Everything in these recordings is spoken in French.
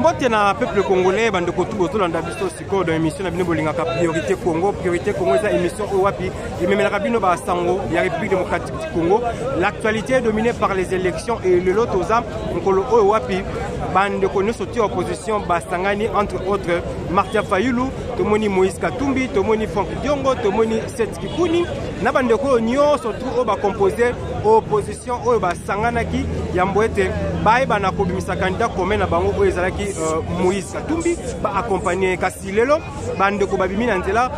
mbote na peuple congolais bande ko tout bozo landa biso siko dans émission na bino bolingaka priorité Congo eza émission o wapi ememelaka bino ba sango ya République démocratique du Congo. L'actualité est dominée par les élections et le lot aux âmes nkolo o wapi bande ko sorti opposition basangani entre autres Martin Fayulu, Tomoni Moïse Katumbi, Tomoni Franck Diongo, Tomoni Seth Kikuni na bande ko nyo surtout o ba composer opposition o basanganaki yamboete bae bana kobimisa candidat commun na bango o ezalaki Moïse Katumbi ba accompagner kasi lelo bande ko babimi na nzela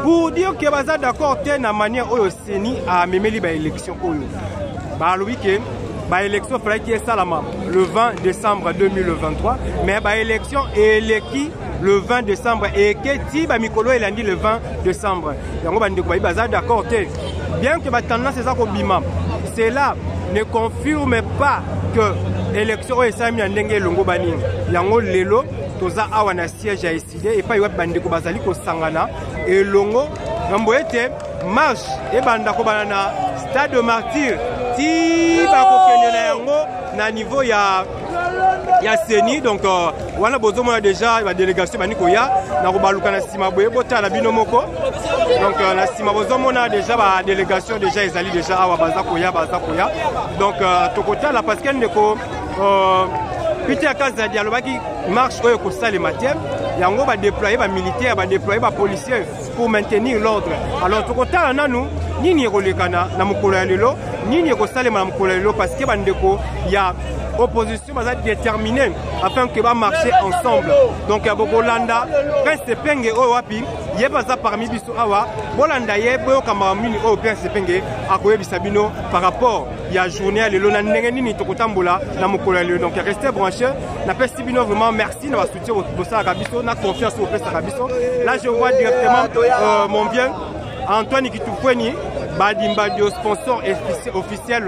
pour dire que baza d'accord te na manière oyo seni a memeli ba élection oyo ba lobi ke ba élection fallait que salama le 20 décembre 2023 mais ba élection eleki le 20 décembre et que ti ba mikolo elandi le 20 décembre yango bande ko baza d'accord te bien que ba tendance ça ko bima cela ne confirme pas que l'élection est sami ndenge longo bani yango lelo toza awa na siège a décidé et pas y bande ko bazali ko sangana et longo ngambo ete marche et banda ko banana stade de martyr ti ba ko kenela yango na niveau ya Seni donc wana bozomo na déjà la délégation bani ko ya na ko baluka na sima boye bota na bino moko donc la sima bozomo na déjà ba délégation déjà ezali déjà awa baza ko ya donc tokota la parce qu'elle ne ko Peter Kazadi alobaki marche oyo ko sale matin yango ba déployer ba militaire ba déployer ba policier pour maintenir l'ordre alors tokota nanu nini ekolekana na mokolo ya lelo nini ekosalema na mokolo ya lelo parce que bandeko ya opposition va être déterminée afin que va marcher ensemble. Donc à Bobolanda, Prince Penge o wapi, yebaza parmi biso awa, Bolanda yebo kamamini o Prince Penge akoye bisabino par rapport ya journée à lelo na ndenge nini tokotambola na mokolo lelo. Donc restez branchés. Na pesi bino vraiment merci na ba soutien au bossa kabiso, na confiance au pesa kabiso. Là je vois directement mon bien Antoine Kitufweni Badimba Dio sponsor officiel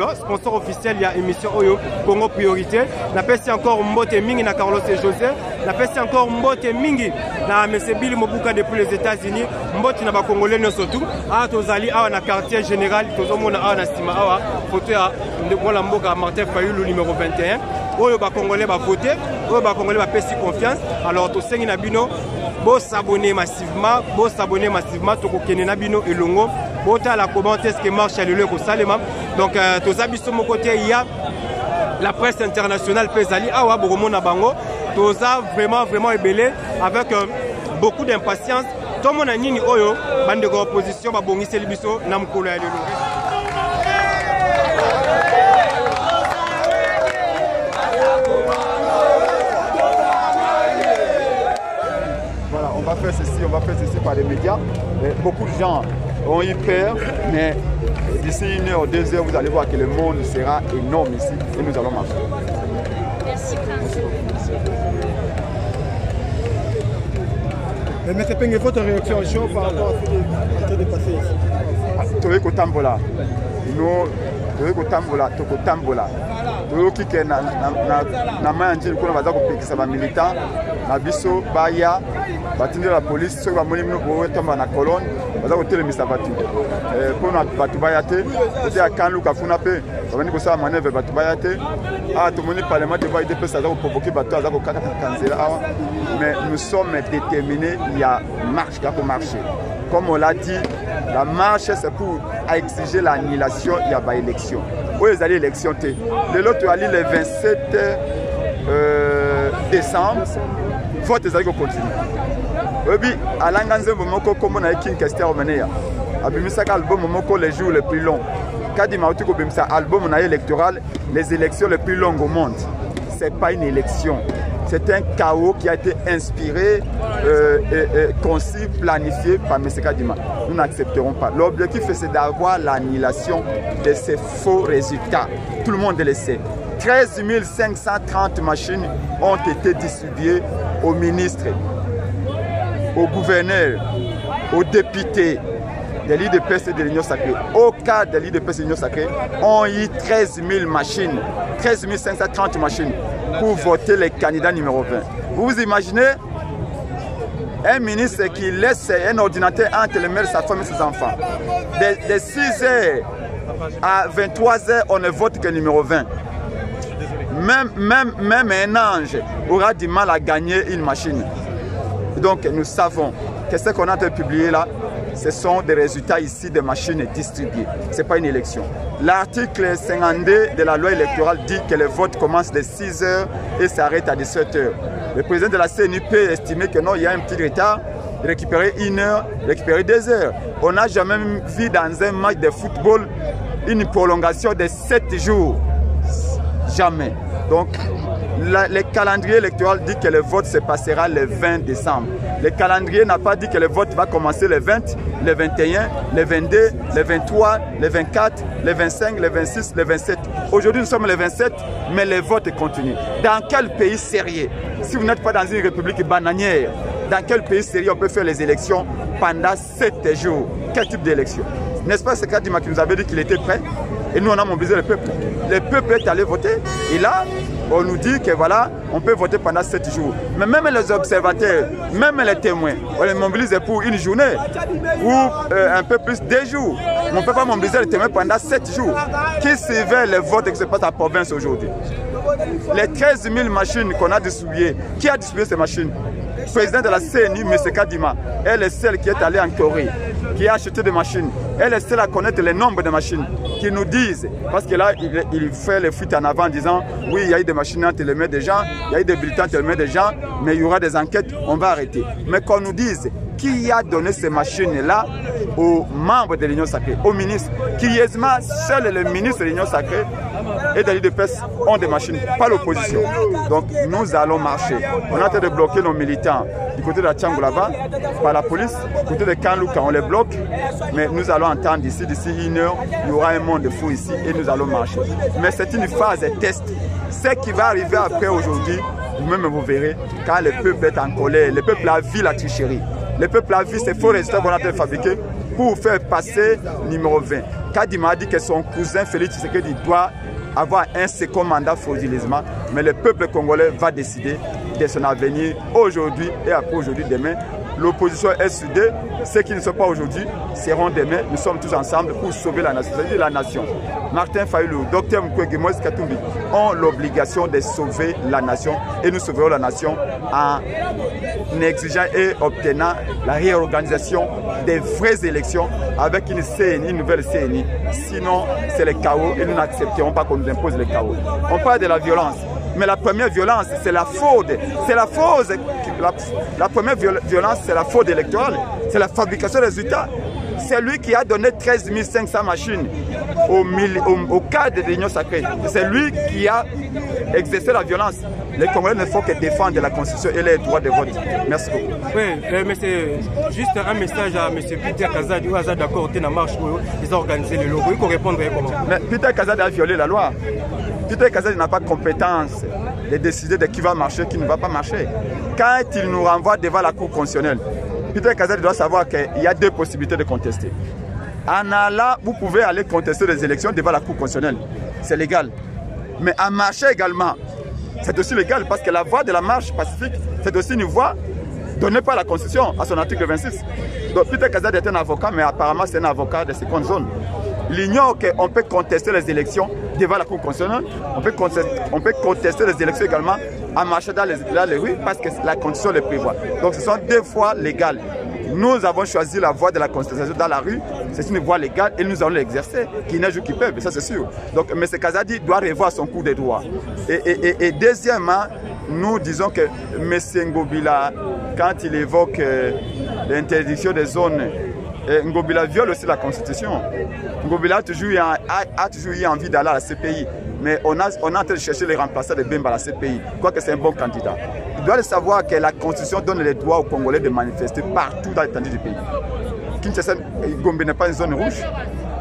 il y a émission Oyo Congo Priorité. Na pesi encore Mbote Mingi na Carlos et José. Na pesi encore Mbote Mingi na Monsieur Billy Mobuka depuis les États-Unis. Mbote na ba Congolais surtout. Ah tozali awa na quartier général tozomona awa na sima awa photo ya Ndembola Mboka Martin Fayulu numéro 21. Oyo ba Congolais ba voter, oyo ba Congolais ba pesi confiance. Alors to sengi na bino bo s'abonner massivement to kokene na bino elongo. Bota la commenter ce qui marche à l'Union Salema. Donc, tous abisso mon côté, il y a la presse internationale Pesali, Awa, Boromona Bango. Tous vraiment ébellé avec beaucoup d'impatience. Tout le monde a dit Oyo, bande de opposition, Babongi Selibiso, Namkolo à l'Union. Voilà, on va faire ceci par les médias. Beaucoup de gens ont eu peur, mais d'ici 1 heure, 2 heures, vous allez voir que le monde sera énorme ici et nous allons marcher. Merci, Prince. Mais M. Penge, votre réaction chaud par rapport à ce qui est en train de passer ici? Tu veux que Tambola, nous, tu veux que Tambola, tu veux que Tambola. Tu veux que na manji ko na baza ko pekisa ba militant na biso baya batinde la police so ba moni mino bo tomba na colonne baza ko telemisa batu pour na batu bayate oti akanlu ka funa pe bani ko sa manœuvre batu bayate ah tout moni parlement de ba IDP ça za ko provoquer batu za ko kaka kanzela awa mais nous sommes déterminés, il y a marche qui a pour marcher. Comme on l'a dit, la marche c'est pour exiger l'annulation, il y a pas élection. Où est allé l'élection? L'autre allé le 27 décembre. Vote est allé continuer. Oui, à l'anganze momoko comme on a écrit une question menée. Abimisaka album momoko les jours les plus longs. Kadi mauti ko bimisa album on a électoral les élections les plus longues au monde. C'est pas une élection. C'est un chaos qui a été inspiré, conçu, planifié par M. Kadima. Nous n'accepterons pas. L'objectif, c'est d'avoir l'annulation de ces faux résultats. Tout le monde le sait. 13 530 machines ont été distribuées aux ministres, aux gouverneurs, aux députés des l'IDPS et de l'Union Sacrée. Au cas de l'IDPS et de l'Union Sacrée, on y 13 000 machines, 13 530 machines pour voter les candidats numéro 20. Vous vous imaginez un ministre qui laisse un ordinateur entre les mains de sa femme et ses enfants. De 6h à 23h, on ne vote que numéro 20. Même un ange aura du mal à gagner une machine. Donc nous savons que ce qu'on a publié là, ce sont des résultats ici de machines distribuées. Ce n'est pas une élection. L'article 52 de la loi électorale dit que le vote commence de 6 h et s'arrête à 17 h. Le président de la CNI peut estimer que non, il y a un petit retard, récupérer 1 heure, récupérer 2 heures. On n'a jamais vu dans un match de football une prolongation de 7 jours. Jamais. Donc, le calendrier électoral dit que le vote se passera le 20 décembre. Le calendrier n'a pas dit que le vote va commencer le 20, le 21, le 22, le 23, le 24, le 25, le 26, le 27. Aujourd'hui, nous sommes le 27, mais le vote continue. Dans quel pays sérieux, si vous n'êtes pas dans une république bananière, dans quel pays sérieux on peut faire les élections pendant 7 jours? Quel type d'élection? N'est-ce pas ce Kadima qui nous avait dit qu'il était prêt? Et nous, on a mobilisé le peuple. Le peuple est allé voter. Et là, on nous dit que voilà, on peut voter pendant 7 jours. Mais même les observateurs, même les témoins, on les mobilise pour une journée ou un peu plus 2 jours. On ne peut pas mobiliser les témoins pendant 7 jours. Qui suivait les votes qui se passent à la province aujourd'hui? Les 13 000 machines qu'on a distribuées, qui a distribué ces machines? Le président de la CNI, M. Kadima, elle est celle qui est allée en Corée, qui a acheté des machines. Elle est seule à connaître le nombre de machines qui nous disent, parce que là, il fait les fuites en avant en disant, oui, il y a eu des machines entre les mains des gens, il y a eu des bulletins entre les mains des gens, mais il y aura des enquêtes, on va arrêter. Mais qu'on nous dise, qui a donné ces machines-là aux membres de l'Union Sacrée, aux ministres? Curieusement, seul le ministre de l'Union Sacrée et de l'UDPS ont des machines, pas l'opposition. Donc nous allons marcher. On est en train de bloquer nos militants du côté de la Tchangou là-bas, par la police, du côté de Kanlouka, on les bloque. Mais nous allons entendre d'ici 1 heure, il y aura un monde fou ici et nous allons marcher. Mais c'est une phase de test. Ce qui va arriver après aujourd'hui, vous-même vous verrez, quand le peuple est en colère, le peuple a vu la tricherie. Le peuple a vu ces faux résultats qu'on a fabriqués pour faire passer numéro 20. Kadima a dit que son cousin Félix Tshisekedi doit avoir un second mandat frauduleusement, mais le peuple congolais va décider de son avenir aujourd'hui et après aujourd'hui, demain. L'opposition est soudée. Ceux qui ne sont pas aujourd'hui seront demain. Nous sommes tous ensemble pour sauver la nation. C'est-à-dire la nation. Martin Fayoulou, Dr Mukwege, Moïse Katumbi ont l'obligation de sauver la nation et nous sauverons la nation en exigeant et obtenant la réorganisation des vraies élections avec une CNI, une nouvelle CNI. Sinon, c'est le chaos et nous n'accepterons pas qu'on nous impose le chaos. On parle de la violence. Mais la première violence, c'est la fraude. C'est la fraude. La première violence, c'est la fraude électorale. C'est la fabrication des résultats. C'est lui qui a donné 13 500 machines au cadre de l'Union Sacrée. C'est lui qui a exercé la violence. Les Congolais ne font que défendre la Constitution et les droits de vote. Merci beaucoup. Oui, mais c'est juste un message à M. Peter Kazadi. Vous êtes d'accord, tu as marché, ils ont organisé le logo. Il faut répondre comment? Mais Peter Kazadi a violé la loi. Peter Kazadi n'a pas compétence de décider de qui va marcher, qui ne va pas marcher. Quand il nous renvoie devant la Cour constitutionnelle, Peter Kazadi doit savoir qu'il y a 2 possibilités de contester. En allant, vous pouvez aller contester les élections devant la Cour constitutionnelle. C'est légal. Mais en marcher également, c'est aussi légal parce que la voie de la marche pacifique, c'est aussi une voie donnée par la Constitution à son article 26. Donc Peter Kazadi est un avocat, mais apparemment c'est un avocat de seconde zone. Il ignore qu'on peut contester les élections devant la Cour constitutionnelle. On peut contester les élections également en marchant dans les rues parce que la Constitution les prévoit. Donc ce sont 2 voies légales. Nous avons choisi la voie de la contestation dans la rue. C'est une voie légale et nous allons l'exercer. Qui neige ou qui peut, ça c'est sûr. Donc M. Kazadi doit revoir son cours de droit. Et deuxièmement, nous disons que M. Ngobila, quand il évoque l'interdiction des zones, Ngobila viole aussi la Constitution. Ngobila a toujours eu envie d'aller à la CPI. Mais on est en train de chercher les remplaçants de Bemba à la CPI. Quoique c'est un bon candidat. Il doit savoir que la Constitution donne les droits aux Congolais de manifester partout dans l'étendue du pays. Kinshasa, Gombe n'est pas une zone rouge.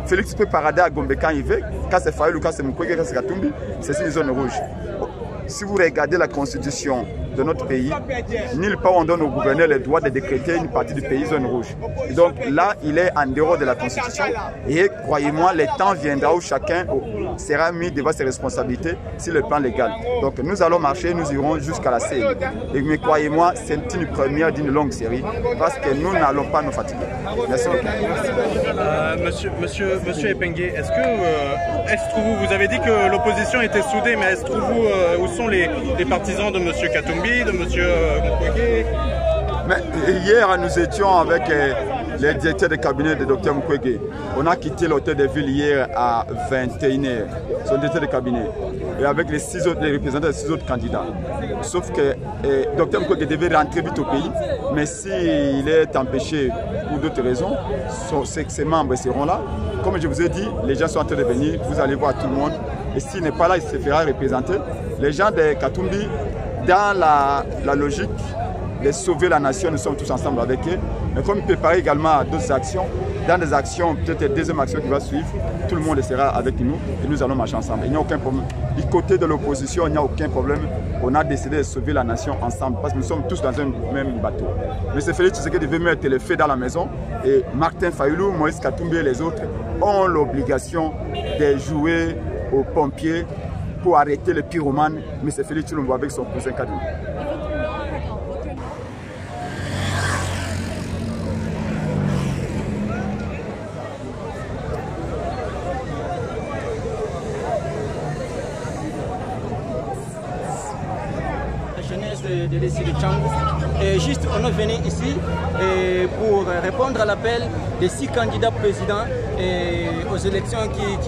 Félix peut parader à Gombe quand il veut. Quand c'est Fayoulou, quand c'est Mukwege, quand c'est Katumbi, c'est une zone rouge. Si vous regardez la Constitution de notre pays, nulle part on donne au gouverneur le droit de décréter une partie du pays zone rouge. Donc là, il est en dehors de la Constitution. Et croyez-moi, le temps viendra où chacun sera mis devant ses responsabilités sur le plan légal. Donc nous allons marcher, nous irons jusqu'à la CENI. Et mais croyez-moi, c'est une première d'une longue série parce que nous n'allons pas nous fatiguer. Merci beaucoup. Monsieur Epengue, est-ce que vous avez dit que l'opposition était soudée, mais est-ce que où sont les partisans de M. Katumbi, de M. Mukwege? Hier, nous étions avec les directeurs de cabinet de Dr Mukwege. On a quitté l'hôtel de ville hier à 21h, son directeur de cabinet, et avec les représentants des 6 autres candidats. Sauf que Dr Mukwege devait rentrer vite au pays, mais s'il est empêché pour d'autres raisons, ses membres seront là. Comme je vous ai dit, les gens sont en train de venir, vous allez voir tout le monde. Et s'il n'est pas là, il se fera représenter. Les gens de Katumbi, dans la logique de sauver la nation, nous sommes tous ensemble avec eux. Mais comme préparer également à d'autres actions, dans des actions, peut-être la deuxième action qui va suivre, tout le monde sera avec nous et nous allons marcher ensemble. Il n'y a aucun problème. Du côté de l'opposition, il n'y a aucun problème. On a décidé de sauver la nation ensemble parce que nous sommes tous dans un même bateau. M. Félix Tshisekedi devait mettre le feu dans la maison et Martin Fayulu, Moïse Katumbi et les autres ont l'obligation de jouer aux pompiers pour arrêter le pyromane. M. Félix Tshilombo avec son cousin Kadou. De l'essai de Tchangou. Et juste, on est venu ici pour répondre à l'appel des 6 candidats présidents aux élections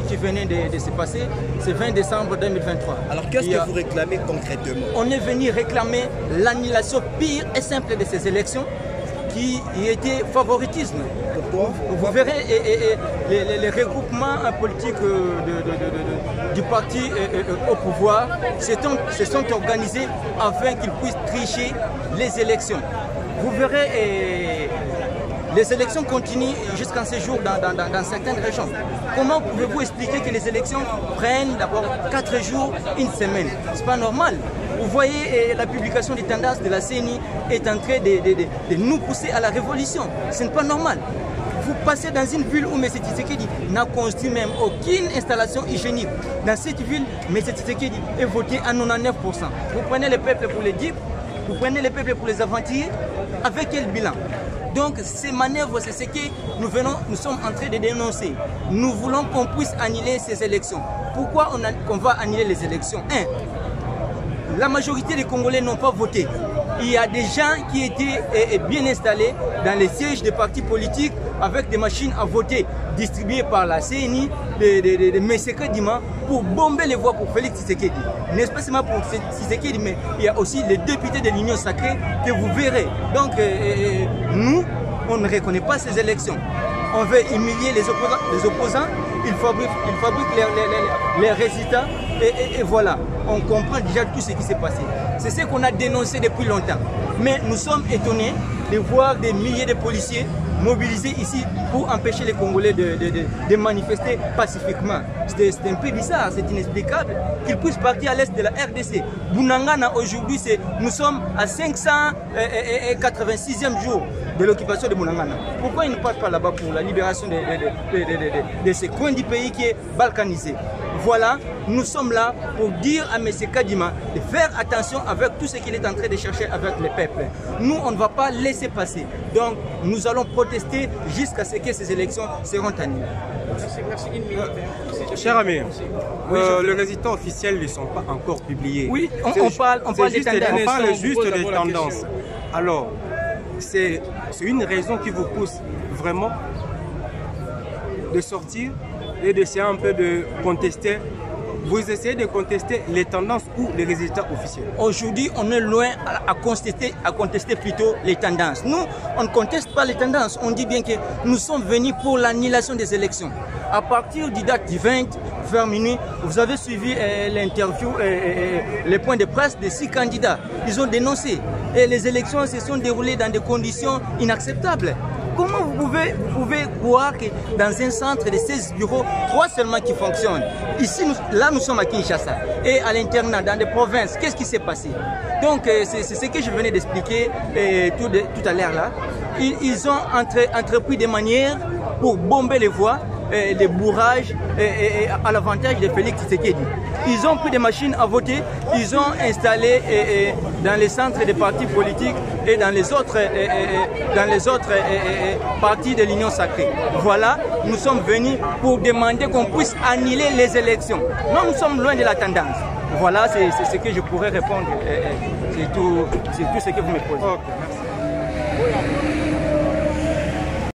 qui venaient de se passer, c'est 20 décembre 2023. Alors qu'est-ce que vous réclamez concrètement? On est venu réclamer l'annulation pure et simple de ces élections qui était favoritisme. Vous verrez les regroupements politiques du parti au pouvoir se sont organisés afin qu'ils puissent tricher les élections. Vous verrez, les élections continuent jusqu'à ce jour dans certaines régions. Comment pouvez-vous expliquer que les élections prennent d'abord 4 jours, une semaine? C'est pas normal. Vous voyez, la publication des tendances de la CENI est en train de nous pousser à la révolution. Ce n'est pas normal. Vous passez dans une ville où M. Tshisekedi n'a construit même aucune installation hygiénique. Dans cette ville, M. Tshisekedi est voté à 99%. Vous prenez le peuple pour les dupes, vous prenez le peuple pour les aventuriers. Avec quel bilan? Donc ces manœuvres, c'est ce que nous sommes en train de dénoncer. Nous voulons qu'on puisse annuler ces élections. Pourquoi on va annuler les élections? La majorité des Congolais n'ont pas voté. Il y a des gens qui étaient bien installés dans les sièges des partis politiques avec des machines à voter distribuées par la CENI, de Meseka Dima, pour bomber les voix pour Félix Tshisekedi. N'est-ce pas seulement pour Tshisekedi, mais il y a aussi les députés de l'Union sacrée que vous verrez. Donc nous, on ne reconnaît pas ces élections. On veut humilier les opposants, ils fabriquent les résultats et voilà, on comprend déjà tout ce qui s'est passé. C'est ce qu'on a dénoncé depuis longtemps. Mais nous sommes étonnés de voir des milliers de policiers mobilisés ici pour empêcher les Congolais de manifester pacifiquement. C'est un peu bizarre, c'est inexplicable qu'ils puissent partir à l'est de la RDC. Bunangana, aujourd'hui, nous sommes à 586e jour de l'occupation de Bunangana. Pourquoi ils ne partent pas là-bas pour la libération de ce coin du pays qui est balkanisé? Voilà, nous sommes là pour dire à M. Kadima de faire attention avec tout ce qu'il est en train de chercher avec les peuples. Nous, on ne va pas laisser passer. Donc, nous allons protester jusqu'à ce que ces élections seront annulées. Cher ami, les résultats officiels ne sont pas encore publiés. Oui, on parle des tendances. On parle juste des tendances. Alors, c'est une raison qui vous pousse vraiment de sortir et d'essayer un peu de contester. Vous essayez de contester les tendances ou les résultats officiels? Aujourd'hui, on est loin à contester plutôt les tendances. Nous, on ne conteste pas les tendances. On dit bien que nous sommes venus pour l'annulation des élections. À partir du date du 20, vers minuit, vous avez suivi l'interview, les points de presse des 6 candidats. Ils ont dénoncé. Et les élections se sont déroulées dans des conditions inacceptables. Comment vous pouvez croire que dans un centre de 16 bureaux, 3 seulement qui fonctionnent? Ici, là, nous sommes à Kinshasa. Et à l'internat, dans des provinces, qu'est-ce qui s'est passé? Donc, c'est ce que je venais d'expliquer tout à l'heure là. Ils ont entrepris des manières pour bomber les voies des bourrages à l'avantage de Félix Tshisekedi. Ils ont pris des machines à voter, ils ont installé dans les centres des partis politiques et dans les autres partis de l'Union sacrée. Voilà, nous sommes venus pour demander qu'on puisse annuler les élections. Non, nous sommes loin de la tendance. Voilà, c'est ce que je pourrais répondre. C'est tout ce que vous me posez. Okay, merci.